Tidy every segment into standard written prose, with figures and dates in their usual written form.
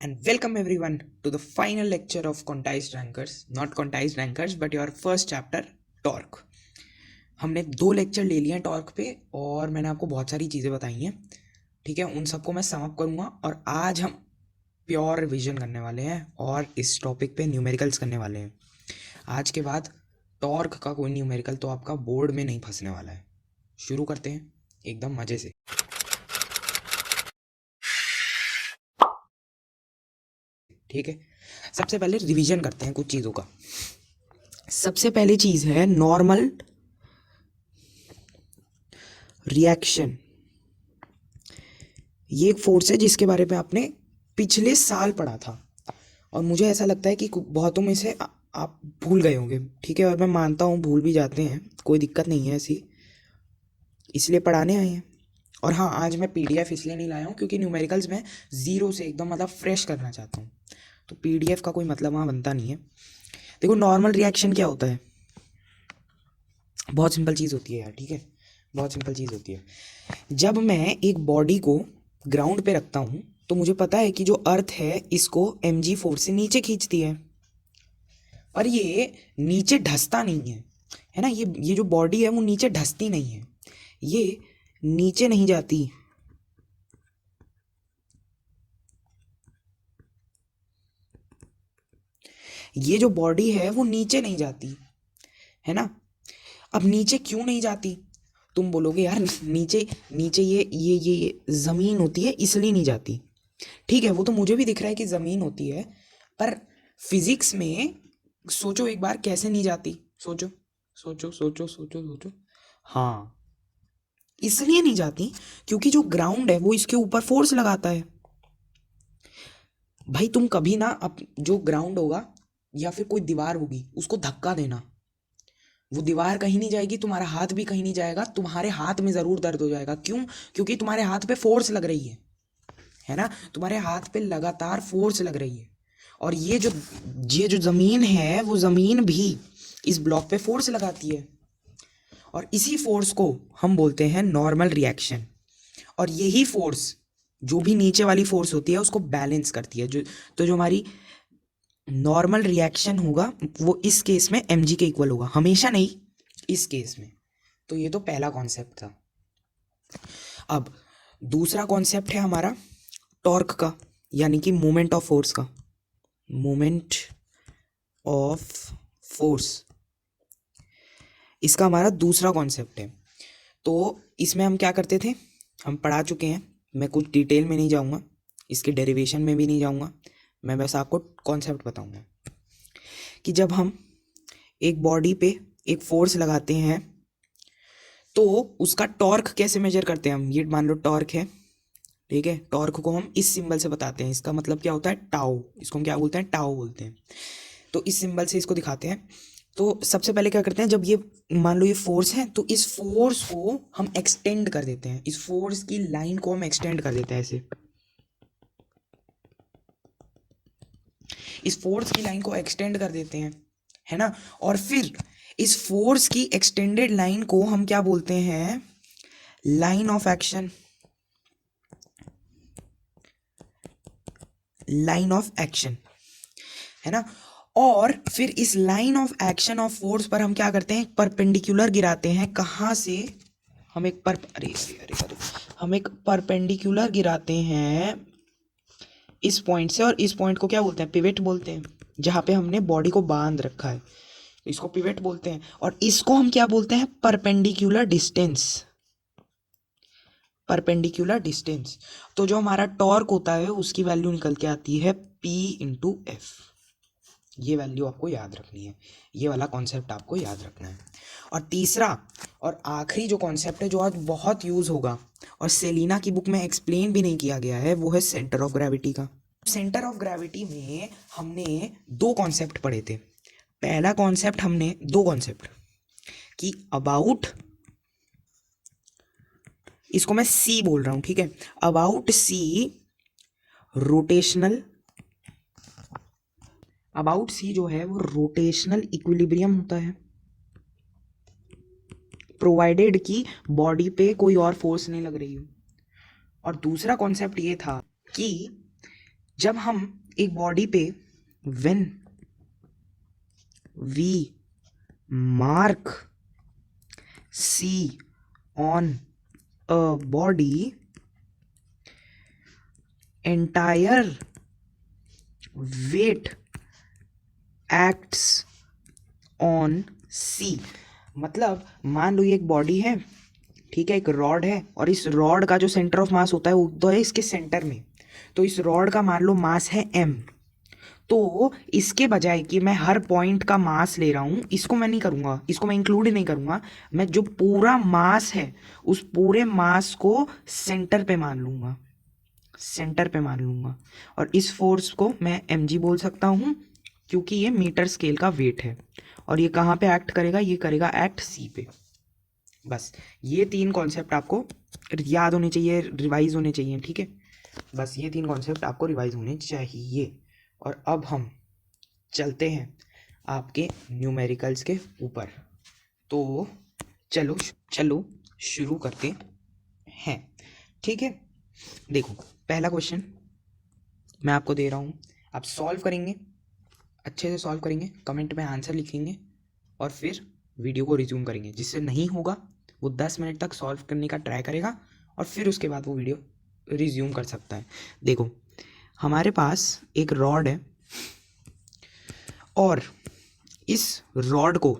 And welcome everyone to the final lecture of quantized rankers, not quantized rankers but your first chapter torque. हमने 2 lecture ले लिए हैं torque पे और मैंने आपको बहुत सारी चीज़ें बताई हैं, ठीक है। उन सबको मैं सम अप करूँगा और आज हम प्योर रिवीजन करने वाले हैं और इस टॉपिक पे न्यूमेरिकल्स करने वाले हैं। आज के बाद टॉर्क का कोई न्यूमेरिकल तो आपका बोर्ड में नहीं फंसने वाला है। शुरू करते हैं एकदम मज़े से। ठीक है, सबसे पहले रिवीजन करते हैं कुछ चीज़ों का। सबसे पहली चीज़ है नॉर्मल रिएक्शन। ये एक फोर्स है जिसके बारे में आपने पिछले साल पढ़ा था और मुझे ऐसा लगता है कि बहुतों में से आप भूल गए होंगे, ठीक है। और मैं मानता हूँ भूल भी जाते हैं, कोई दिक्कत नहीं है ऐसी, इसलिए पढ़ाने आए हैं। और हाँ, आज मैं पीडीएफ इसलिए नहीं लाया हूँ क्योंकि न्यूमेरिकल्स में ज़ीरो से एकदम मतलब फ्रेश करना चाहता हूँ, तो पीडीएफ का कोई मतलब वहाँ बनता नहीं है। देखो, नॉर्मल रिएक्शन क्या होता है, बहुत सिंपल चीज़ होती है यार, ठीक है, बहुत सिंपल चीज़ होती है। जब मैं एक बॉडी को ग्राउंड पे रखता हूँ तो मुझे पता है कि जो अर्थ है इसको mg फोर्स से नीचे खींचती है, और ये नीचे ढसता नहीं है ना। ये जो बॉडी है वो नीचे ढसती नहीं है, ये नीचे नहीं जाती, ये जो बॉडी है वो नीचे नहीं जाती, है ना। अब नीचे क्यों नहीं जाती, तुम बोलोगे यार नीचे नीचे ये ज़मीन होती है इसलिए नहीं जाती। ठीक है, वो तो मुझे भी दिख रहा है कि ज़मीन होती है, पर फिजिक्स में सोचो एक बार कैसे नहीं जाती। सोचो सोचो सोचो सोचो सोचो। हाँ, इसलिए नहीं जाती क्योंकि जो ग्राउंड है वो इसके ऊपर फोर्स लगाता है। भाई तुम कभी ना अब जो ग्राउंड होगा या फिर कोई दीवार होगी उसको धक्का देना, वो दीवार कहीं नहीं जाएगी, तुम्हारा हाथ भी कहीं नहीं जाएगा, तुम्हारे हाथ में ज़रूर दर्द हो जाएगा। क्यों? क्योंकि तुम्हारे हाथ पे फोर्स लग रही है ना, तुम्हारे हाथ पे लगातार फोर्स लग रही है। और ये जो ज़मीन है वो ज़मीन भी इस ब्लॉक पे फोर्स लगाती है, और इसी फोर्स को हम बोलते हैं नॉर्मल रिएक्शन। और यही फोर्स जो भी नीचे वाली फोर्स होती है उसको बैलेंस करती है। जो हमारी नॉर्मल रिएक्शन होगा वो इस केस में mg के इक्वल होगा, हमेशा नहीं, इस केस में। तो ये तो पहला कॉन्सेप्ट था। अब दूसरा कॉन्सेप्ट है हमारा टॉर्क का, यानी कि मोमेंट ऑफ फोर्स का। मोमेंट ऑफ फोर्स इसका हमारा दूसरा कॉन्सेप्ट है। तो इसमें हम क्या करते थे, हम पढ़ा चुके हैं, मैं कुछ डिटेल में नहीं जाऊंगा, इसके डेरिवेशन में भी नहीं जाऊंगा, मैं बस आपको कॉन्सेप्ट बताऊंगा कि जब हम एक बॉडी पे एक फोर्स लगाते हैं तो उसका टॉर्क कैसे मेजर करते हैं हम। ये मान लो टॉर्क है, ठीक है, टॉर्क को हम इस सिंबल से बताते हैं। इसका मतलब क्या होता है, टाउ, इसको हम क्या बोलते हैं, टाउ बोलते हैं। तो इस सिंबल से इसको दिखाते हैं। तो सबसे पहले क्या करते हैं, जब ये मान लो ये फोर्स है तो इस फोर्स को हम एक्सटेंड कर देते हैं, इस फोर्स की लाइन को हम एक्सटेंड कर देते हैं ऐसे, इस फोर्स की लाइन को एक्सटेंड कर देते हैं, है ना। और फिर इस फोर्स की एक्सटेंडेड लाइन को हम क्या बोलते हैं, line of action, line of action, है ना। और फिर इस line of action of force पर हम क्या करते हैं, परपेंडिकुलर गिराते हैं। कहाँ से, हम एक पर अरे अरे अरे अरे हम एक परपेंडिकुलर गिराते हैं इस पॉइंट से, और इस पॉइंट को क्या बोलते हैं, पिवट बोलते हैं, जहाँ पे हमने बॉडी को बांध रखा है, इसको पिवट बोलते हैं। और इसको हम क्या बोलते हैं, परपेंडिकुलर डिस्टेंस, परपेंडिकुलर डिस्टेंस। तो जो हमारा टॉर्क होता है उसकी वैल्यू निकल के आती है P इंटू एफ। ये वैल्यू आपको याद रखनी है, ये वाला कॉन्सेप्ट आपको याद रखना है। और तीसरा और आखिरी जो कॉन्सेप्ट है जो आज बहुत यूज़ होगा और सेलिना की बुक में एक्सप्लेन भी नहीं किया गया है, वो है सेंटर ऑफ ग्रेविटी का। सेंटर ऑफ ग्रेविटी में हमने 2 कॉन्सेप्ट पढ़े थे। पहला कॉन्सेप्ट हमने 2 कॉन्सेप्ट कि अबाउट, इसको मैं सी बोल रहा हूँ, ठीक है, about C rotational, about C जो है वो रोटेशनल इक्विलिब्रियम होता है, प्रोवाइडेड कि बॉडी पे कोई और फोर्स नहीं लग रही हो। और दूसरा कॉन्सेप्ट ये था कि जब हम एक बॉडी पे when we mark C on a body, entire weight acts on C। मतलब मान लो ये एक बॉडी है, ठीक है, एक रॉड है, और इस रॉड का जो सेंटर ऑफ मास होता है वो तो है इसके सेंटर में। तो इस रॉड का मान लो मास है m। तो इसके बजाय कि मैं हर पॉइंट का मास ले रहा हूं, इसको मैं नहीं करूंगा, इसको मैं इंक्लूड ही नहीं करूंगा। मैं जो पूरा मास है उस पूरे मास को सेंटर पे मान लूंगा, सेंटर पे मान लूंगा। और इस फोर्स को मैं mg बोल सकता हूं क्योंकि ये मीटर स्केल का वेट है। और ये कहाँ पे एक्ट करेगा? ये करेगा एक्ट C पे। बस ये 3 कॉन्सेप्ट आपको याद होने चाहिए, रिवाइज होने चाहिए, ठीक है। बस ये 3 कॉन्सेप्ट आपको रिवाइज होने चाहिए। और अब हम चलते हैं आपके न्यूमेरिकल्स के ऊपर। तो चलो चलो शुरू करते हैं, ठीक है। देखो पहला क्वेश्चन मैं आपको दे रहा हूँ, आप सॉल्व करेंगे, अच्छे से सॉल्व करेंगे, कमेंट में आंसर लिखेंगे और फिर वीडियो को रिज्यूम करेंगे। जिससे नहीं होगा वो 10 मिनट तक सॉल्व करने का ट्राई करेगा और फिर उसके बाद वो वीडियो रिज्यूम कर सकता है। देखो हमारे पास एक रॉड है और इस रॉड को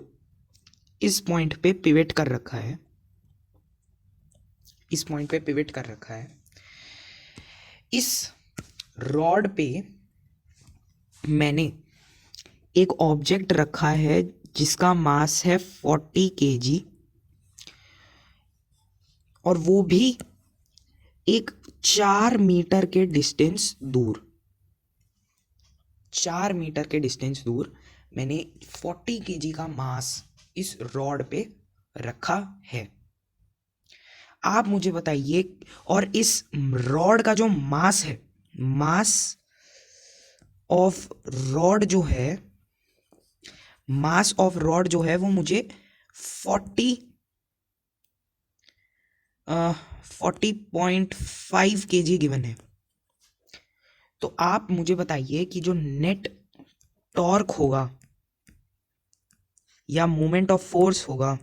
इस पॉइंट पे पिवट कर रखा है, इस पॉइंट पे पिवट कर रखा है। इस रॉड पे मैंने एक ऑब्जेक्ट रखा है जिसका मास है 40 kg और वो भी एक 4 मीटर के डिस्टेंस दूर, 4 मीटर के डिस्टेंस दूर मैंने 40 kg का मास इस रॉड पे रखा है। आप मुझे बताइए, और इस रॉड का जो मास है, मास ऑफ रॉड जो है, मास ऑफ रॉड जो है वो मुझे 40.5 kg गिवन है। तो आप मुझे बताइए कि जो नेट टॉर्क होगा या मोमेंट ऑफ फोर्स होगा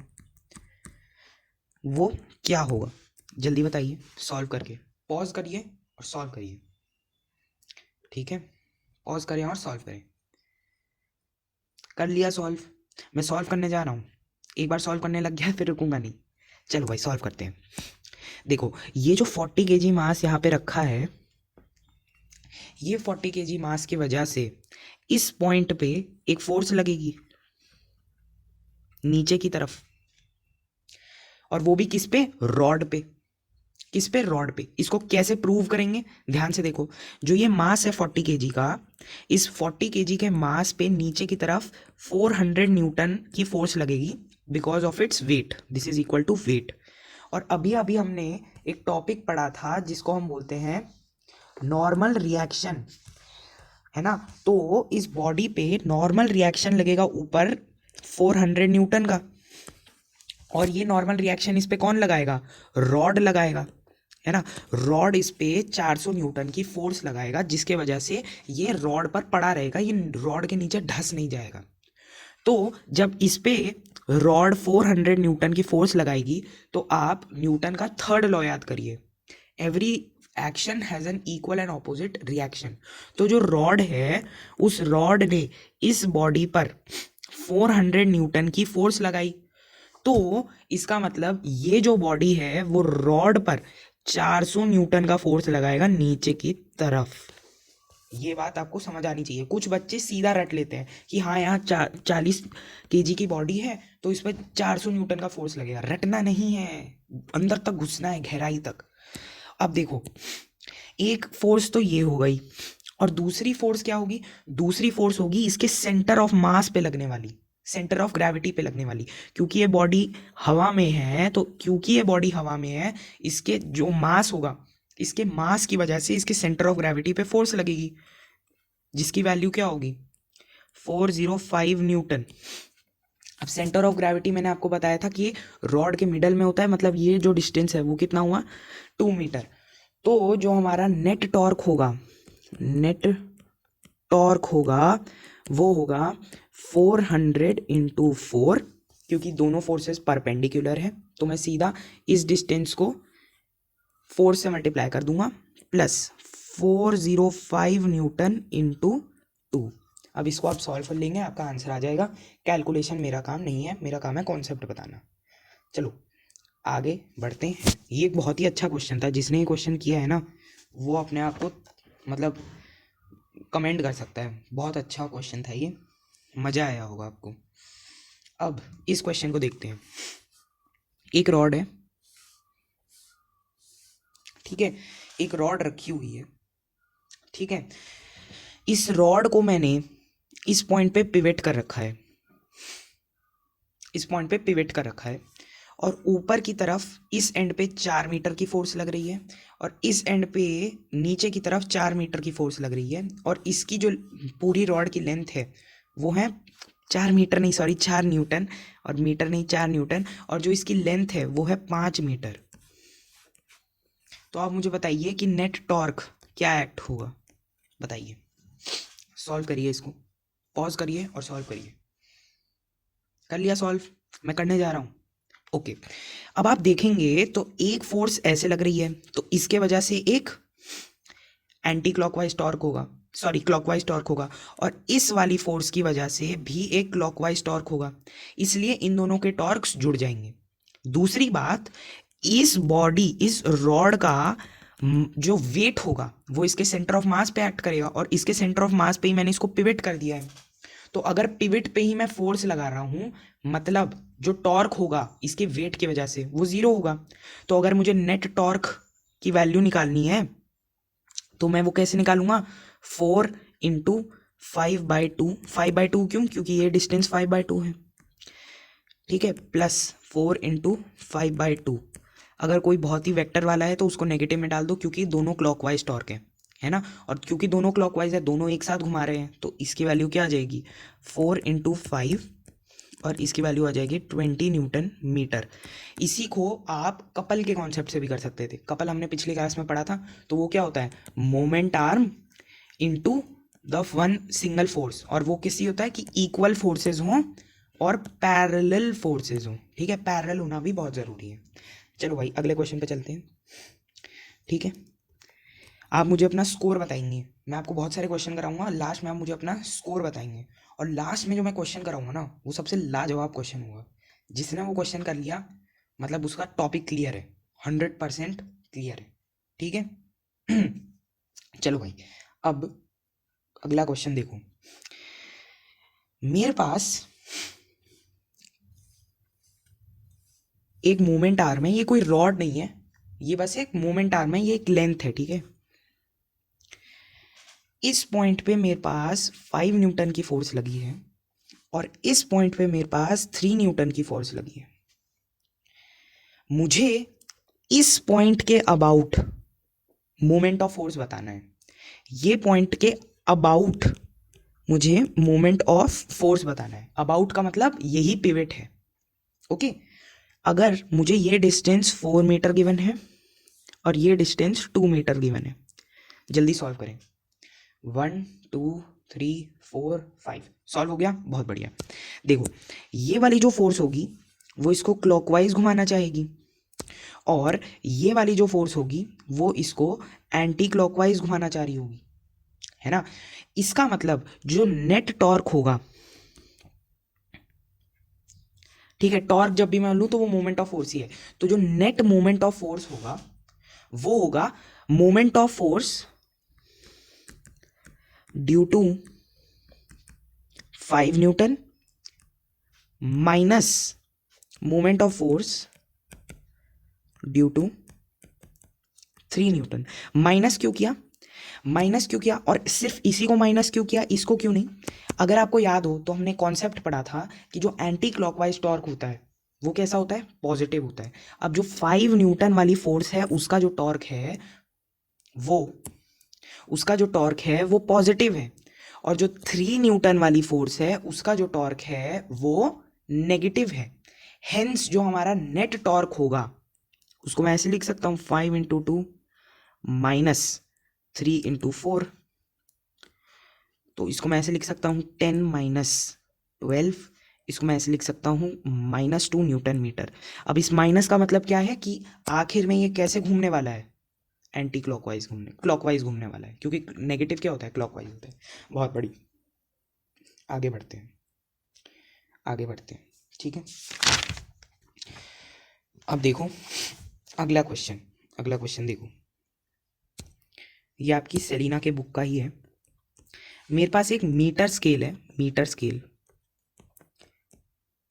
वो क्या होगा? जल्दी बताइए सॉल्व करके, पॉज करिए और सॉल्व करिए, ठीक है। पॉज करें और सॉल्व करें। कर लिया सॉल्व? मैं सॉल्व करने जा रहा हूँ, एक बार सॉल्व करने लग गया फिर रुकूंगा नहीं। चलो भाई सॉल्व करते हैं। देखो ये जो 40 kg मास यहाँ पे रखा है, ये 40 kg मास की वजह से इस पॉइंट पे एक फोर्स लगेगी नीचे की तरफ, और वो भी किस पे? रॉड पे। किस पे? रॉड पे। इसको कैसे प्रूव करेंगे? ध्यान से देखो, जो ये मास है 40 kg का, इस 40 kg के मास पे नीचे की तरफ 400 न्यूटन की फोर्स लगेगी because of its weight. This is equal to weight. और अभी अभी हमने एक टॉपिक पढ़ा था जिसको हम बोलते हैं नॉर्मल रिएक्शन, है ना। तो इस बॉडी पे नॉर्मल रिएक्शन लगेगा ऊपर 400 न्यूटन का, और ये नॉर्मल रिएक्शन इस पे कौन लगाएगा? रॉड लगाएगा, है ना। रॉड इस पे 400 न्यूटन की फोर्स लगाएगा जिसके वजह से ये रॉड पर पड़ा रहेगा, ये रॉड के नीचे धंस नहीं जाएगा। तो जब इस पे रॉड 400 न्यूटन की फोर्स लगाएगी तो आप न्यूटन का थर्ड लॉ याद करिए, every action has an equal and opposite reaction. तो जो रॉड है उस रॉड ने इस बॉडी पर 400 न्यूटन की फोर्स लगाई, तो इसका मतलब ये जो बॉडी है वो रॉड पर 400 न्यूटन का फोर्स लगाएगा नीचे की तरफ। ये बात आपको समझ आनी चाहिए। कुछ बच्चे सीधा रट लेते हैं कि हाँ यहाँ 40 kg की बॉडी है तो इस पर 400 न्यूटन का फोर्स लगेगा। रटना नहीं है, अंदर तक घुसना है, गहराई तक। अब देखो एक फोर्स तो ये हो गई, और दूसरी फोर्स क्या होगी? दूसरी फोर्स होगी इसके सेंटर ऑफ मास पे लगने वाली, सेंटर ऑफ ग्रेविटी पे लगने वाली। क्योंकि ये बॉडी हवा में है, तो क्योंकि ये बॉडी हवा में है, इसके जो मास होगा, इसके मास की वजह से इसके सेंटर ऑफ ग्रेविटी पे फोर्स लगेगी जिसकी वैल्यू क्या होगी? 405 न्यूटन। अब सेंटर ऑफ ग्रेविटी मैंने आपको बताया था कि रॉड के मिडल में होता है, मतलब ये जो डिस्टेंस है वो कितना हुआ? 2 मीटर। तो जो हमारा नेट टॉर्क होगा नेट टॉर्क होगा वो होगा 400 इंटू 4, क्योंकि दोनों फोर्सेस परपेंडिकुलर है तो मैं सीधा इस डिस्टेंस को 4 से मल्टीप्लाई कर दूंगा, प्लस 405 न्यूटन इंटू 2। अब इसको आप सॉल्व कर लेंगे, आपका आंसर आ जाएगा। कैलकुलेशन मेरा काम नहीं है, मेरा काम है कॉन्सेप्ट बताना। चलो आगे बढ़ते हैं। ये एक बहुत ही अच्छा क्वेश्चन था, जिसने ये क्वेश्चन किया है ना वो अपने आप को मतलब कमेंट कर सकता है, बहुत अच्छा क्वेश्चन था ये, मज़ा आया होगा आपको। अब इस क्वेश्चन को देखते हैं। एक रॉड है, ठीक है, एक रॉड रखी हुई है, ठीक है। इस रॉड को मैंने इस पॉइंट पे पिवेट कर रखा है, इस पॉइंट पे पिवेट कर रखा है, और ऊपर की तरफ इस एंड पे 4 मीटर की फोर्स लग रही है, और इस एंड पे नीचे की तरफ 4 मीटर की फोर्स लग रही है, और इसकी जो पूरी रॉड की लेंथ है वो है 4 मीटर नहीं, सॉरी 4 न्यूटन, और मीटर नहीं 4 न्यूटन, और जो इसकी लेंथ है वो है 5 मीटर। तो आप मुझे बताइए कि नेट टॉर्क क्या एक्ट होगा, बताइए। सॉल्व करिए, इसको पॉज करिए और सॉल्व करिए। कर लिया सॉल्व, मैं करने जा रहा हूँ। ओके, अब आप देखेंगे तो एक फोर्स ऐसे लग रही है, तो इसके वजह से एक एंटी क्लॉकवाइज टॉर्क होगा, सॉरी क्लॉकवाइज टॉर्क होगा, और इस वाली फोर्स की वजह से भी एक क्लॉकवाइज टॉर्क होगा, इसलिए इन दोनों के टॉर्क्स जुड़ जाएंगे। दूसरी बात, इस बॉडी, इस रॉड का जो वेट होगा वो इसके सेंटर ऑफ मास पे एक्ट करेगा, और इसके सेंटर ऑफ मास पे ही मैंने इसको पिवट कर दिया है। तो अगर पिवट पे ही मैं फोर्स लगा रहा हूँ, मतलब जो टॉर्क होगा इसके वेट की वजह से वो जीरो होगा। तो अगर मुझे नेट टॉर्क की वैल्यू निकालनी है तो मैं वो कैसे निकालूंगा, 4 इंटू 5/2, 5/2 क्यों, क्योंकि ये डिस्टेंस 5/2 है, ठीक है, प्लस 4 इंटू 5/2। अगर कोई बहुत ही वेक्टर वाला है तो उसको नेगेटिव में डाल दो, क्योंकि दोनों क्लॉकवाइज टॉर्क है ना, और क्योंकि दोनों क्लॉकवाइज है, दोनों एक साथ घुमा रहे हैं, तो इसकी वैल्यू क्या आ जाएगी, 4 इंटू 5, और इसकी वैल्यू आ जाएगी 20 न्यूटन मीटर। इसी को आप कपल के कॉन्सेप्ट से भी कर सकते थे। कपल हमने पिछली क्लास में पढ़ा था, तो वो क्या होता है, moment arm into the one single force, और वो किसी होता है कि इक्वल फोर्सेज हों और पैरेलल फोर्सेज हों, ठीक है, पैरेलल होना भी बहुत ज़रूरी है। चलो भाई अगले क्वेश्चन पे चलते हैं, ठीक है। आप मुझे अपना स्कोर बताएंगे, मैं आपको बहुत सारे क्वेश्चन कराऊंगा, लास्ट में आप मुझे अपना स्कोर बताएंगे, और लास्ट में जो मैं क्वेश्चन कराऊंगा ना वो सबसे लाजवाब क्वेश्चन होगा। जिसने वो क्वेश्चन कर लिया मतलब उसका टॉपिक क्लियर है, 100% क्लियर है, ठीक है। चलो भाई, अब अगला क्वेश्चन देखो। मेरे पास एक मोमेंट आर्म है, ये कोई रॉड नहीं है, ये बस एक मोमेंट आर्म है, ये एक लेंथ है, ठीक है। इस पॉइंट पे मेरे पास 5 न्यूटन की फोर्स लगी है, और इस पॉइंट पे मेरे पास 3 न्यूटन की फोर्स लगी है। मुझे इस पॉइंट के अबाउट मोमेंट ऑफ फोर्स बताना है, ये पॉइंट के अबाउट मुझे मोमेंट ऑफ फोर्स बताना है। अबाउट का मतलब यही पिवट है, ओके। अगर मुझे ये डिस्टेंस 4 मीटर गिवन है और ये डिस्टेंस 2 मीटर गिवन है, जल्दी सॉल्व करें। 1 2 3 4 5, सॉल्व हो गया, बहुत बढ़िया। देखो ये वाली जो फोर्स होगी वो इसको क्लॉकवाइज घुमाना चाहेगी, और ये वाली जो फोर्स होगी वो इसको एंटी क्लॉकवाइज घुमाना चाह रही होगी, है ना। इसका मतलब जो नेट टॉर्क होगा, ठीक है, टॉर्क जब भी मैं लूँ तो वो मोमेंट ऑफ फोर्स ही है, तो जो नेट मोमेंट ऑफ फोर्स होगा वो होगा moment of force due to 5 newton minus moment of force due to 3 newton. Minus क्यों किया, माइनस क्यों किया, और सिर्फ इसी को माइनस क्यों किया, इसको क्यों नहीं। अगर आपको याद हो तो हमने कॉन्सेप्ट पढ़ा था कि जो एंटी क्लॉकवाइज टॉर्क होता है वो कैसा होता है, पॉजिटिव होता है। अब जो 5 न्यूटन वाली फोर्स है उसका जो टॉर्क है वो, उसका जो टॉर्क है वो पॉजिटिव है, और जो 3 न्यूटन वाली फोर्स है उसका जो टॉर्क है वो नेगेटिव है। हेंस जो हमारा नेट टॉर्क होगा उसको मैं ऐसे लिख सकता हूँ, 5 इंटू 2 माइनस 3 इंटू 4, तो इसको मैं ऐसे लिख सकता हूँ 10 माइनस 12, इसको मैं ऐसे लिख सकता हूँ -2 न्यूटन मीटर। अब इस माइनस का मतलब क्या है कि आखिर में ये कैसे घूमने वाला है, एंटी क्लॉकवाइज घूमने वाला है, क्योंकि नेगेटिव क्या होता है, क्लॉकवाइज होता है। बहुत बड़ी, आगे बढ़ते हैं, आगे बढ़ते हैं, ठीक है। अब देखो अगला क्वेश्चन देखो, ये आपकी सेलिना के बुक का ही है। मेरे पास एक मीटर स्केल है,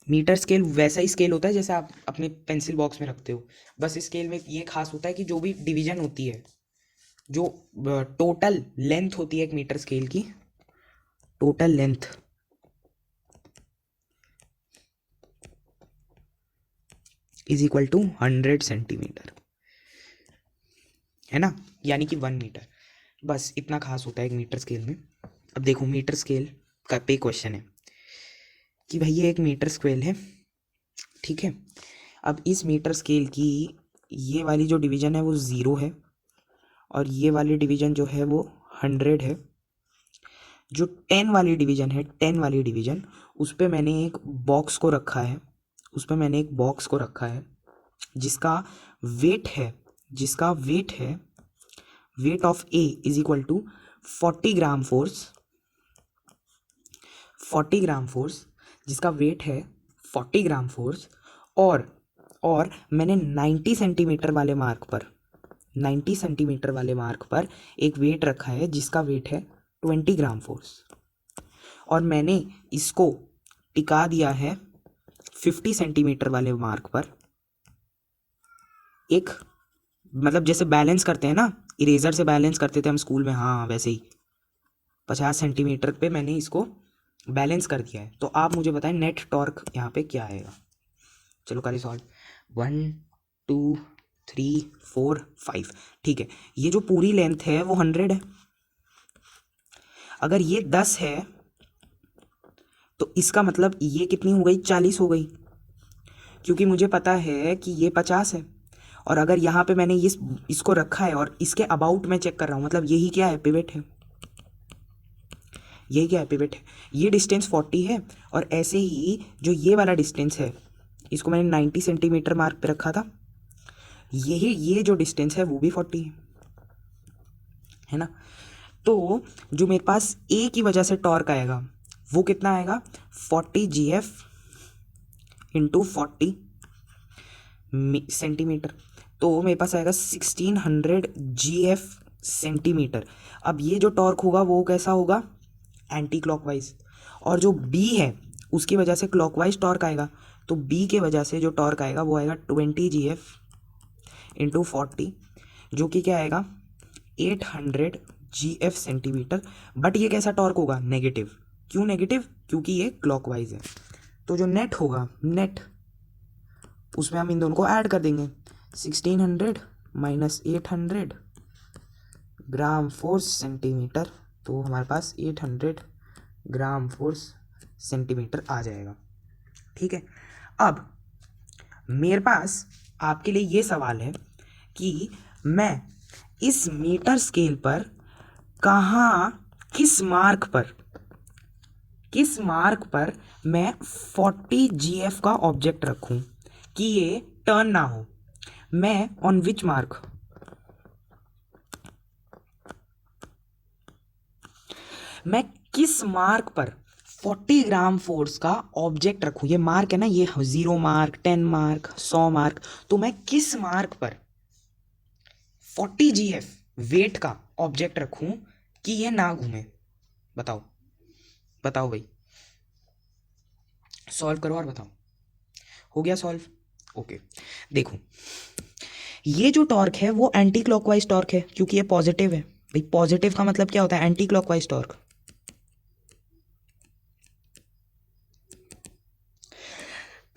मीटर स्केल वैसा ही स्केल होता है जैसे आप अपने पेंसिल बॉक्स में रखते हो, बस स्केल में ये खास होता है कि जो भी डिवीजन होती है, जो टोटल लेंथ होती है एक मीटर स्केल की, total length is equal to 100 centimetre, है ना, यानी कि 1 मीटर। बस इतना खास होता है एक मीटर स्केल में। अब देखो मीटर स्केल का पे क्वेश्चन है कि भाई ये एक मीटर स्केल है, ठीक है। अब इस मीटर स्केल की ये वाली जो डिवीजन है वो 0 है, और ये वाली डिवीजन जो है वो 100 है। जो 10 वाली डिवीजन है, 10 वाली डिवीजन, उस पर मैंने एक बॉक्स को रखा है, जिसका वेट है, weight of A is equal to 40 gram force, जिसका वेट है 40 ग्राम फोर्स। और मैंने 90 सेंटीमीटर वाले मार्क पर एक वेट रखा है जिसका वेट है 20 ग्राम फोर्स, और मैंने इसको टिका दिया है 50 सेंटीमीटर वाले मार्क पर। एक मतलब जैसे बैलेंस करते हैं ना, इरेजर से बैलेंस करते थे हम स्कूल में, हाँ वैसे ही 50 सेंटीमीटर पे मैंने इसको बैलेंस कर दिया है। तो आप मुझे बताएं नेट टॉर्क यहाँ पे क्या आएगा। चलो करें सॉल्व। 1 2 3 4 5, ठीक है। ये जो पूरी लेंथ है वो 100 है। अगर ये 10 है तो इसका मतलब ये कितनी हो गई, 40 हो गई, क्योंकि मुझे पता है कि ये 50 है। और अगर यहाँ पे मैंने इसको रखा है और इसके अबाउट में चेक कर रहा हूँ, मतलब यही क्या है, पिवट है, ये डिस्टेंस 40 है। और ऐसे ही जो ये वाला डिस्टेंस है, इसको मैंने 90 सेंटीमीटर मार्क पे रखा था, ये जो डिस्टेंस है वो भी 40 है ना। तो जो मेरे पास ए की वजह से टॉर्क आएगा वो कितना आएगा, 40 GF इंटू 40 सेंटीमीटर, तो मेरे पास आएगा 1600 GF सेंटीमीटर। अब ये जो टॉर्क होगा वो कैसा होगा, एंटी क्लॉकवाइज। और जो बी है उसकी वजह से क्लॉकवाइज टॉर्क आएगा, तो बी के वजह से जो टॉर्क आएगा वो आएगा 20 GF इंटू 40, जो कि क्या आएगा 800 GF सेंटीमीटर। बट ये कैसा टॉर्क होगा, नेगेटिव। क्यों नेगेटिव, क्योंकि ये क्लॉकवाइज है। तो जो नेट होगा, उसमें हम इन दोनों को ऐड कर देंगे, 1600 माइनस 800 ग्राम फोर्स सेंटीमीटर, तो हमारे पास 800 ग्राम फोर्स सेंटीमीटर आ जाएगा, ठीक है। अब मेरे पास आपके लिए ये सवाल है कि मैं इस मीटर स्केल पर किस मार्क पर मैं 40 GF का ऑब्जेक्ट रखूं कि ये टर्न ना हो। मैं ऑन विच मार्क, मैं किस मार्क पर 40 ग्राम फोर्स का ऑब्जेक्ट रखूं। ये मार्क है ना, ये 0 मार्क, 10 मार्क, 100 मार्क, तो मैं किस मार्क पर 40 GF वेट का ऑब्जेक्ट रखूं कि ये ना घूमे। बताओ भाई, सॉल्व करो और बताओ। हो गया सॉल्व, ओके। देखो ये जो टॉर्क है वो एंटी क्लॉकवाइज टॉर्क है, क्योंकि ये पॉजिटिव है। भाई पॉजिटिव का मतलब क्या होता है, एंटी क्लॉकवाइज टॉर्क।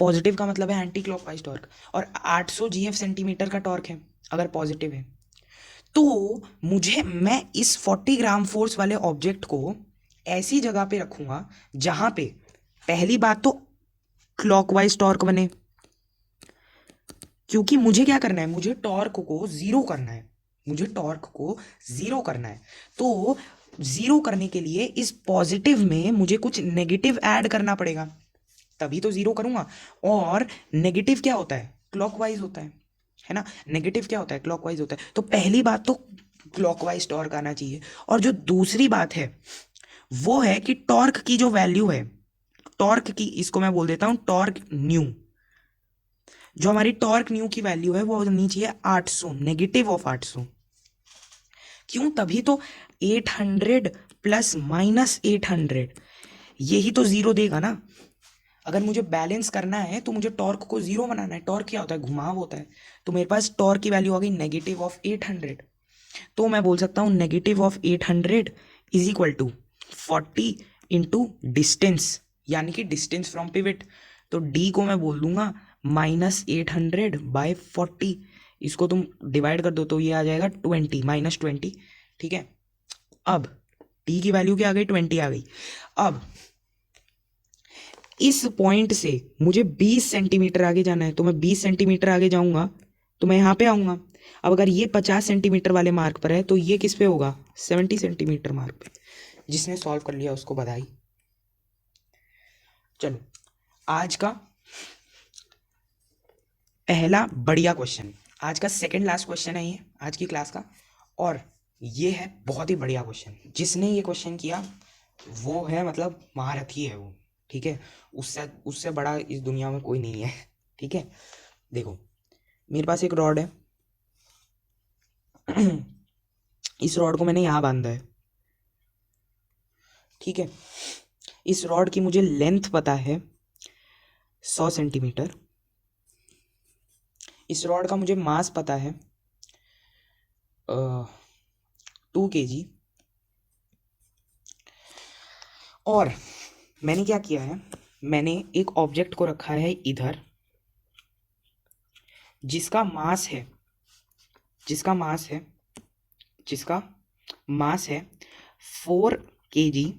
पॉजिटिव का मतलब है एंटी क्लॉकवाइज टॉर्क, और 800 GF सेंटीमीटर का टॉर्क है अगर पॉजिटिव है। तो मैं इस 40 ग्राम फोर्स वाले ऑब्जेक्ट को ऐसी जगह पे रखूंगा जहां पे पहली बात तो क्लॉकवाइज टॉर्क बने, क्योंकि मुझे क्या करना है, मुझे टॉर्क को जीरो करना है। तो जीरो करने के लिए इस पॉजिटिव में मुझे कुछ नेगेटिव ऐड करना पड़ेगा, तभी तो जीरो करूंगा। और नेगेटिव क्या होता है, क्लॉकवाइज होता है ना। नेगेटिव क्या होता है, क्लॉकवाइज होता है। तो पहली बात तो क्लॉकवाइज टॉर्क आना चाहिए। और जो दूसरी बात है वो है कि टॉर्क की जो वैल्यू है, टॉर्क की, इसको मैं बोल देता हूं टॉर्क न्यू, जो हमारी टॉर्क न्यू की वैल्यू है वो होनी चाहिए 800, नेगेटिव ऑफ 800। क्यों, तभी तो 800 प्लस माइनस 800 यही तो जीरो देगा ना। अगर मुझे बैलेंस करना है तो मुझे टॉर्क को जीरो बनाना है। टॉर्क क्या होता है, घुमाव होता है। तो मेरे पास टॉर्क की वैल्यू आ गई नेगेटिव ऑफ 800। तो मैं बोल सकता हूँ negative of 800 is equal to 40 into distance, यानी कि डिस्टेंस फ्रॉम पिविट। तो डी को मैं बोल दूंगा -800/40। इसको तुम डिवाइड कर दो तो ये आ जाएगा 20, -20। ठीक है, अब डी की वैल्यू क्या आ गई, 20 आ गई। अब इस पॉइंट से मुझे 20 सेंटीमीटर आगे जाना है, तो मैं 20 सेंटीमीटर आगे जाऊंगा तो मैं यहाँ पे आऊंगा। अब अगर ये 50 सेंटीमीटर वाले मार्क पर है तो ये किस पे होगा, 70 सेंटीमीटर मार्क पे। जिसने सॉल्व कर लिया उसको बधाई। चलो, आज का पहला बढ़िया क्वेश्चन, आज का सेकंड लास्ट क्वेश्चन है ये आज की क्लास का। और ये है बहुत ही बढ़िया क्वेश्चन। जिसने ये क्वेश्चन किया वो है मतलब महारथी है वो। ठीक है, उससे उससे बड़ा इस दुनिया में कोई नहीं है। ठीक है, देखो मेरे पास एक रॉड है। इस रॉड को मैंने यहाँ बांधा है। ठीक है, इस रॉड की मुझे लेंथ पता है 100 सेंटीमीटर। इस रॉड का मुझे मास पता है 2 kg। और मैंने क्या किया है, मैंने एक ऑब्जेक्ट को रखा है इधर, जिसका मास है 4 kg।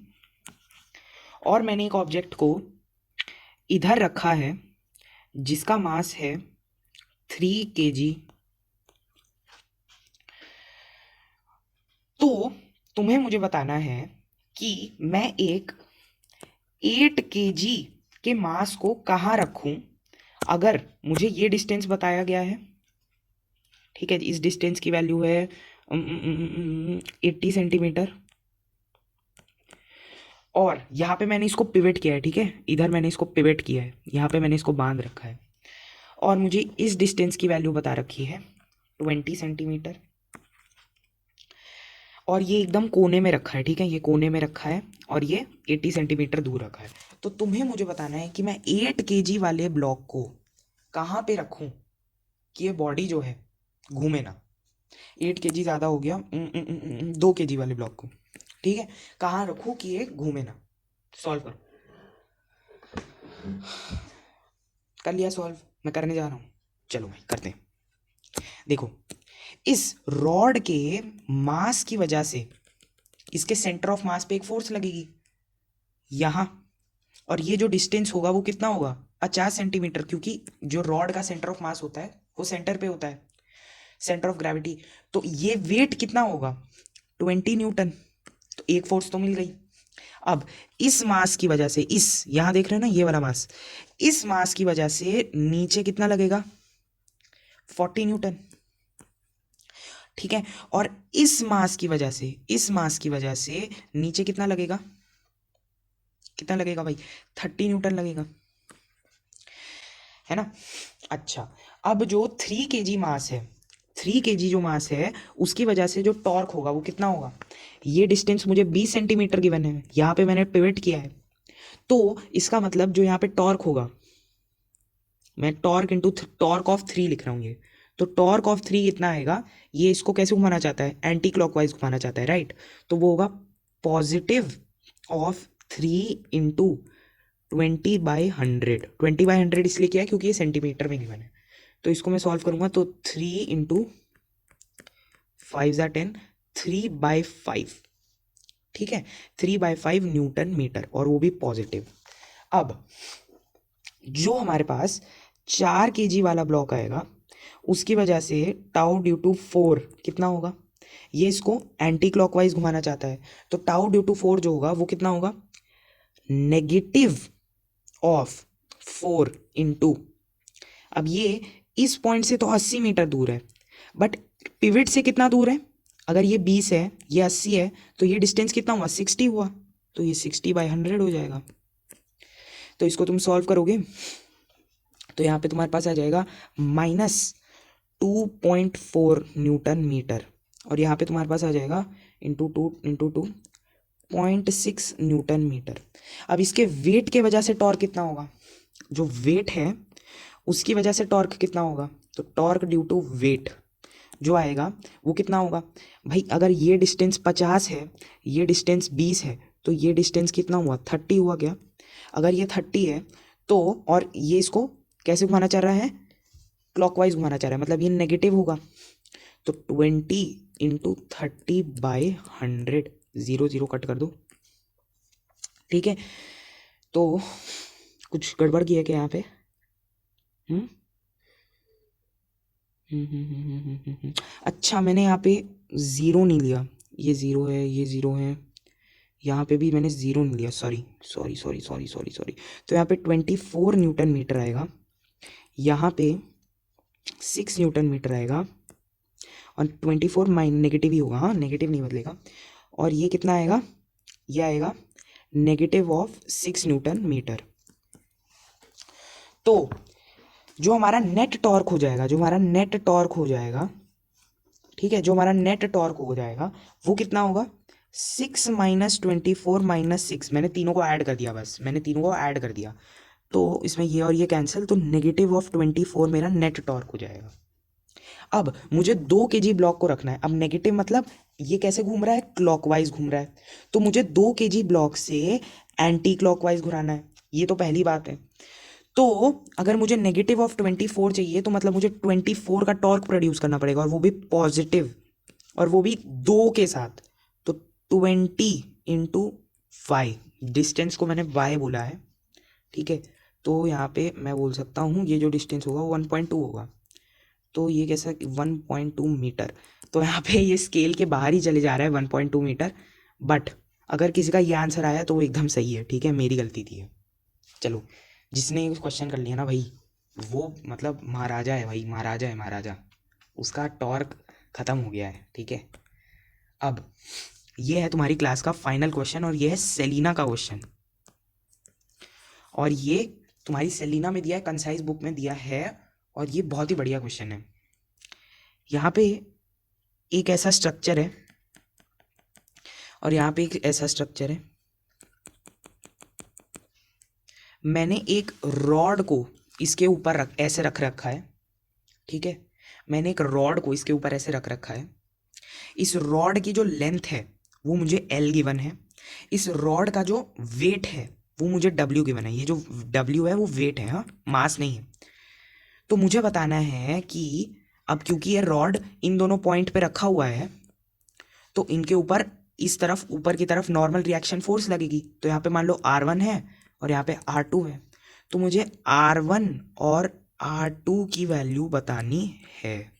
और मैंने एक ऑब्जेक्ट को इधर रखा है जिसका मास है 3 kg। तो तुम्हें मुझे बताना है कि मैं एक 8 kg के मास को कहाँ रखूं। अगर मुझे ये डिस्टेंस बताया गया है, ठीक है, इस डिस्टेंस की वैल्यू है 80 सेंटीमीटर। और यहाँ पे मैंने इसको पिवट किया है, ठीक है, इधर मैंने इसको पिवट किया है, यहाँ पे मैंने इसको बांध रखा है। और मुझे इस डिस्टेंस की वैल्यू बता रखी है 20 सेंटीमीटर। और ये एकदम कोने में रखा है, ठीक है, ये कोने में रखा है और ये 80 सेंटीमीटर दूर रखा है। तो तुम्हें मुझे बताना है कि मैं 8 kg वाले ब्लॉक को कहाँ पे रखूँ कि ये बॉडी जो है घूमे ना। 8 kg ज़्यादा हो गया, 2 kg वाले ब्लॉक को, ठीक है, कहाँ रखूँ कि ये घूमे ना। सॉल्व करो। कर लिया सॉल्व, मैं करने जा रहा हूँ। चलो भाई करते हैं। देखो, इस रॉड के मास की वजह से इसके सेंटर ऑफ मास पे एक फोर्स लगेगी यहां। और ये जो डिस्टेंस होगा वो कितना होगा, 50 सेंटीमीटर, क्योंकि जो रॉड का सेंटर ऑफ मास होता है वो सेंटर पे होता है, सेंटर ऑफ ग्रेविटी। तो ये वेट कितना होगा, 20 न्यूटन। तो एक फोर्स तो मिल गई। अब इस मास की वजह से, इस यहां देख रहे हो ना ये वाला मास, इस मास की वजह से नीचे कितना लगेगा, 40 न्यूटन। ठीक है, और इस मास की वजह से, इस मास की वजह से नीचे कितना लगेगा, कितना लगेगा भाई, 30 न्यूटन लगेगा, है ना। अच्छा, अब जो 3 kg मास है, 3 kg जो मास है उसकी वजह से जो टॉर्क होगा वो कितना होगा। ये डिस्टेंस मुझे 20 सेंटीमीटर गिवन है, यहाँ पे मैंने पिवट किया है। तो इसका मतलब जो यहाँ पे टॉर्क होगा, मैं टॉर्क इंटू टॉर्क ऑफ 3 लिख रहा हूँ ये। तो टॉर्क ऑफ 3 कितना आएगा, ये इसको कैसे घुमाना चाहता है, एंटी क्लॉकवाइज घुमाना चाहता है, राइट। तो वो होगा पॉजिटिव ऑफ 3 इंटू 20/100। 20/100 इसलिए किया है क्योंकि ये सेंटीमीटर में गिवन है। तो इसको मैं सॉल्व करूंगा तो 3 इंटू 5 × 10, 3/5। ठीक है, 3/5 न्यूटन मीटर, और वो भी पॉजिटिव। अब जो हमारे पास 4 kg वाला ब्लॉक आएगा उसकी वजह से टाउ ड्यू टू 4 कितना होगा, ये इसको एंटी क्लॉकवाइज घुमाना चाहता है, तो टाउ ड्यू टू 4 जो होगा वो कितना होगा, नेगेटिव ऑफ 4 इंटू, अब ये इस पॉइंट से तो 80 मीटर दूर है, बट पिवट से कितना दूर है, अगर ये 20 है ये 80 है, तो ये डिस्टेंस कितना हुआ, 60 हुआ, तो ये 60/100 हो जाएगा। तो इसको तुम सॉल्व करोगे तो यहाँ पे तुम्हारे पास आ जाएगा -2.4 न्यूटन मीटर, और यहाँ पे तुम्हारे पास आ जाएगा इंटू 0.6 न्यूटन मीटर। अब इसके वेट के वजह से टॉर्क कितना होगा, जो वेट है उसकी वजह से टॉर्क कितना होगा, तो टॉर्क ड्यू टू वेट जो आएगा वो कितना होगा भाई, अगर ये डिस्टेंस 50 है, ये डिस्टेंस 20 है, तो ये डिस्टेंस कितना हुआ, 30 हुआ क्या। अगर ये 30 है तो, और ये इसको कैसे घुमाना चाह रहा है, क्लॉकवाइज घुमाना चाह रहा है, मतलब ये नेगेटिव होगा, तो 20 इंटू 30/100, 0 0 कट कर दो, ठीक है। तो कुछ गड़बड़ किया क्या यहाँ पे, अच्छा मैंने यहाँ पे ज़ीरो नहीं लिया, ये ज़ीरो है, ये ज़ीरो है, यहाँ पे भी मैंने ज़ीरो नहीं लिया, sorry sorry sorry sorry sorry sorry. तो यहाँ पे 24 न्यूटन मीटर आएगा, यहाँ पे 6 न्यूटन मीटर आएगा, और 24 माइन नेगेटिव ही होगा, हाँ नेगेटिव नहीं बदलेगा, और ये कितना आएगा, ये आएगा -6 न्यूटन मीटर। तो जो हमारा नेट टॉर्क हो जाएगा, जो हमारा नेट टॉर्क हो जाएगा, ठीक है, जो हमारा नेट टॉर्क हो जाएगा वो कितना होगा, 6 - 24 - 6, मैंने तीनों को ऐड कर दिया, बस मैंने तीनों को ऐड कर दिया, तो इसमें ये और ये कैंसिल, तो -24 मेरा नेट टॉर्क हो जाएगा। अब मुझे 2 kg ब्लॉक को रखना है, अब नेगेटिव मतलब ये कैसे घूम रहा है, क्लॉकवाइज घूम रहा है, तो मुझे 2 kg ब्लॉक से एंटी क्लॉकवाइज घुराना है, ये तो पहली बात है। तो अगर मुझे -24 चाहिए तो मतलब मुझे 24 का टॉर्क प्रोड्यूस करना पड़ेगा, और वो भी पॉजिटिव, और वो भी 2 के साथ, तो 20 इंटू 5, डिस्टेंस को मैंने y बोला है, ठीक है। तो यहाँ पे मैं बोल सकता हूँ ये जो डिस्टेंस होगा वो 1.2 होगा, तो ये कैसा 1.2 मीटर, तो यहाँ पे ये स्केल के बाहर ही चले जा रहा है 1.2 मीटर, बट अगर किसी का ये आंसर आया तो वो एकदम सही है, ठीक है, मेरी गलती थी। चलो, जिसने क्वेश्चन कर लिया ना भाई, वो मतलब महाराजा है भाई, महाराजा है महाराजा, उसका टॉर्क ख़त्म हो गया है, ठीक है। अब ये है तुम्हारी क्लास का फाइनल क्वेश्चन, और ये है सेलिना का क्वेश्चन, और ये तुम्हारी सेलिना में दिया है, कंसाइज बुक में दिया है, और ये बहुत ही बढ़िया क्वेश्चन है। यहाँ पे एक ऐसा स्ट्रक्चर है, और यहाँ पे एक ऐसा स्ट्रक्चर है, मैंने एक रॉड को इसके ऊपर ऐसे रख रखा है, ठीक है, मैंने एक रॉड को इसके ऊपर ऐसे रख रखा है, इस रॉड की जो लेंथ है वो मुझे L गिवन है, इस रॉड का जो वेट है वो मुझे W गिवन है, ये जो W है वो वेट है, हाँ मास नहीं है। तो मुझे बताना है कि अब क्योंकि ये रॉड इन दोनों पॉइंट पे रखा हुआ है, तो इनके ऊपर इस तरफ ऊपर की तरफ नॉर्मल रिएक्शन फोर्स लगेगी, तो यहाँ पे मान लो R1 है और यहाँ पे R2 है, तो मुझे R1 और R2 की वैल्यू बतानी है।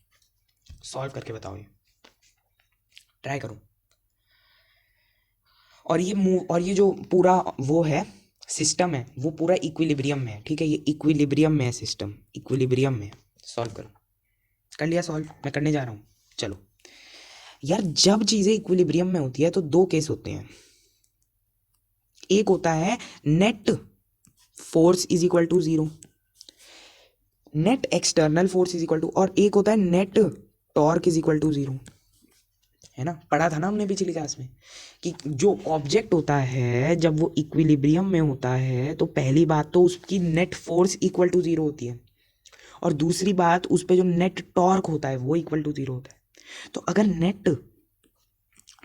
सॉल्व करके बताओ, ये ट्राई करो। और ये जो पूरा वो है सिस्टम है वो पूरा इक्विलिब्रियम में है, ठीक है, ये इक्विलिब्रियम में है सिस्टम, इक्विलिब्रियम में। सॉल्व करो, कर लिया सॉल्व, मैं करने जा रहा हूँ। चलो यार, जब चीज़ें इक्विलिब्रियम में होती है तो 2 केस होते हैं, एक होता है net force is equal to 0, net external force is equal to, और एक होता है net torque is equal to 0, है ना, पढ़ा था ना हमने पिछली क्लास में कि जो ऑब्जेक्ट होता है जब वो इक्विलिब्रियम में होता है तो पहली बात तो उसकी नेट फोर्स इक्वल टू 0 होती है, और दूसरी बात उस पर जो नेट टॉर्क होता है वो इक्वल टू 0 होता है। तो अगर नेट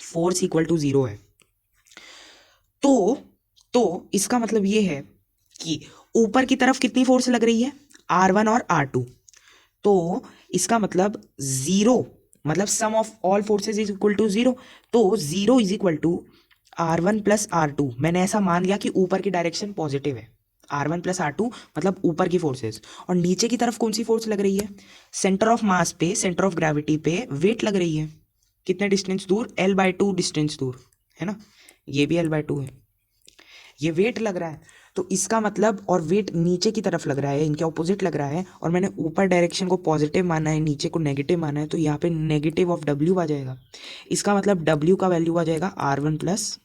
फोर्स इक्वल टू 0 है तो इसका मतलब ये है कि ऊपर की तरफ कितनी फोर्स लग रही है, R1 और R2, तो इसका मतलब 0 मतलब sum of all forces is equal to 0, तो 0 is equal to R1 plus R2। मैंने ऐसा मान लिया कि ऊपर की डायरेक्शन पॉजिटिव है, R1 प्लस R2 मतलब ऊपर की फोर्सेज, और नीचे की तरफ कौन सी फोर्स लग रही है, सेंटर ऑफ मास पे, सेंटर ऑफ ग्रेविटी पे वेट लग रही है, कितने डिस्टेंस दूर, L/2 डिस्टेंस दूर, है ना, ये भी L/2 है। ये वेट लग रहा है, तो इसका मतलब, और वेट नीचे की तरफ लग रहा है, इनके ऑपोजिट लग रहा है, और मैंने ऊपर डायरेक्शन को पॉजिटिव माना है, नीचे को नेगेटिव माना है, तो यहाँ पे नेगेटिव ऑफ W आ जाएगा। इसका मतलब W का वैल्यू आ जाएगा R1 प्लस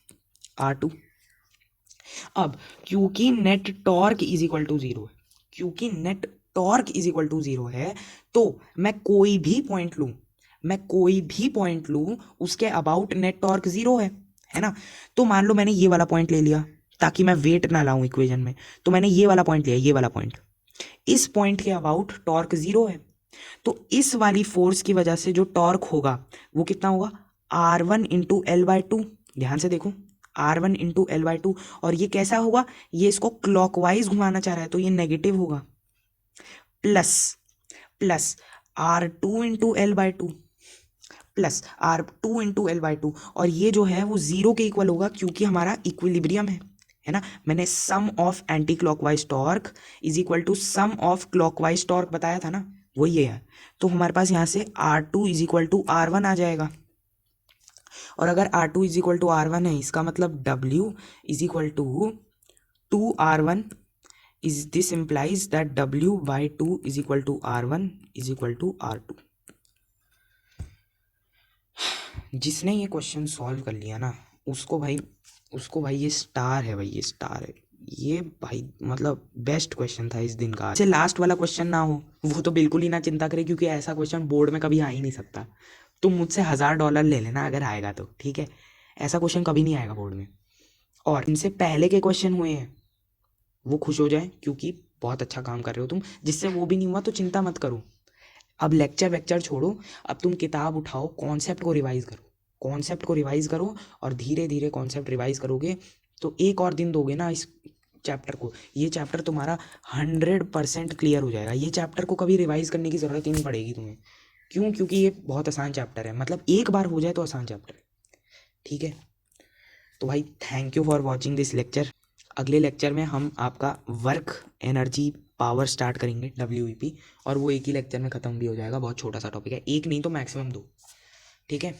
R2। अब क्योंकि net torque is equal to zero है, क्योंकि net torque is equal to zero है, तो मैं कोई भी पॉइंट लूं, मैं कोई भी पॉइंट लूं, उसके अबाउट नेट टॉर्क जीरो है ना। तो मान लो मैंने ये वाला पॉइंट ले लिया, ताकि मैं वेट ना लाऊं इक्वेशन में, तो मैंने ये वाला पॉइंट लिया, ये वाला पॉइंट, इस पॉइंट के अबाउट टॉर्क जीरो है, तो इस वाली फोर्स की वजह से जो टॉर्क होगा वो कितना होगा, R1 इंटू L/2। ध्यान से देखो, R1 इंटू L/2, और ये कैसा होगा, ये इसको क्लॉकवाइज घुमाना चाह रहा है, तो ये नेगेटिव होगा, plus plus R2 into L/2 plus R2 into L/2, और ये जो है वो जीरो के इक्वल होगा, क्योंकि हमारा इक्विलिब्रियम है ना। मैंने sum of anti clockwise torque is equal to sum of clockwise torque बताया था ना, वो ये है। तो हमारे पास यहाँ से R2 is equal to R1 आ जाएगा, और अगर R2 is equal to R1 है, इसका मतलब W is equal to 2R1, is this implies that W/2 is equal to R1 is equal to R2। जिसने ये क्वेश्चन सॉल्व कर लिया ना, उसको भाई ये स्टार है भाई, ये स्टार है ये भाई, मतलब बेस्ट क्वेश्चन था इस दिन का। से लास्ट वाला क्वेश्चन ना हो, वो तो बिल्कुल ही ना चिंता करे, क्योंकि ऐसा क्वेश्चन बोर्ड में कभी आ ही नहीं सकता। तुम मुझसे $1000 ले लेना अगर आएगा तो, ठीक है, ऐसा क्वेश्चन कभी नहीं आएगा बोर्ड में। और इनसे पहले के क्वेश्चन हुए हैं वो खुश हो जाए, क्योंकि बहुत अच्छा काम कर रहे हो तुम, जिससे वो भी नहीं हुआ तो चिंता मत करो। अब लेक्चर वेक्चर छोड़ो, अब तुम किताब उठाओ, कॉन्सेप्ट को रिवाइज करो, कॉन्सेप्ट को रिवाइज करो, और धीरे धीरे कॉन्सेप्ट रिवाइज करोगे तो एक और दिन दोगे ना इस चैप्टर को, ये चैप्टर तुम्हारा 100% क्लियर हो जाएगा। ये चैप्टर को कभी रिवाइज करने की ज़रूरत ही नहीं पड़ेगी तुम्हें। क्यों? क्योंकि ये बहुत आसान चैप्टर है, मतलब एक बार हो जाए तो आसान चैप्टर है, ठीक है। तो भाई thank you for watching this lecture. अगले लेक्चर में हम आपका वर्क एनर्जी पावर स्टार्ट करेंगे, WEP, और वो एक ही लेक्चर में ख़त्म भी हो जाएगा। बहुत छोटा सा टॉपिक है, एक नहीं तो मैक्सिमम 2, ठीक है।